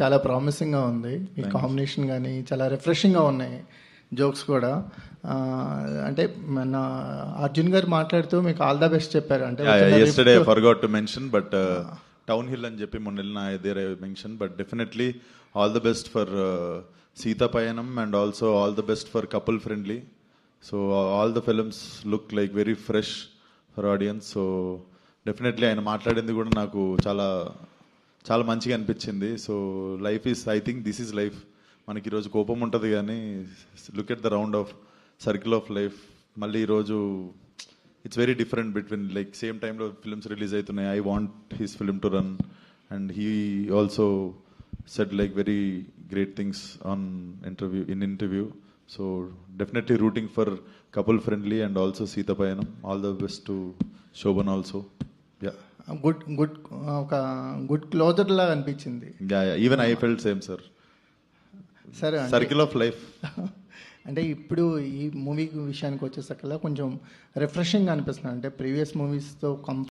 చాలా ప్రామిసింగ్గా ఉంది. ఈ కాంబినేషన్ కానీ చాలా రిఫ్రెషింగ్గా ఉన్నాయి జోక్స్ కూడా. అంటే మన అర్జున్ గారు మాట్లాడుతూ మీకు ఆల్ ద బెస్ట్ చెప్పారు. అంటే yesterday I forgot to mention, but Town Hill అని చెప్పి మొన్న వెళ్ళిన there I mentioned, but definitely all the best for Sita Payanam and also all the best for Couple Friendly. So all the films look like very fresh for audience. So definitely ఆయన మాట్లాడింది కూడా నాకు చాలా చాలా మంచిగా అనిపించింది. So life is, I think this is life. మనకి ఈరోజు కోపం ఉంటుంది కానీ look at the round of circle of life. మళ్ళీ ఈరోజు it's very different between like same టైంలో ఫిల్మ్స్ రిలీజ్ అవుతున్నాయి. I want his film to run and he also said like very great things on interview. So definitely rooting for couple friendly and also Seetha Payanam. All the best to Shobhan also. Yeah, good ఒక good closure లాగా అనిపించింది. Even I felt same sir. సరే, circle of life. అంటే ఇప్పుడు ఈ movie విషయానికి వచ్చేసరికల్లా కొంచెం రిఫ్రెషింగ్ అనిపిస్తుంది. అంటే ప్రీవియస్ మూవీస్తో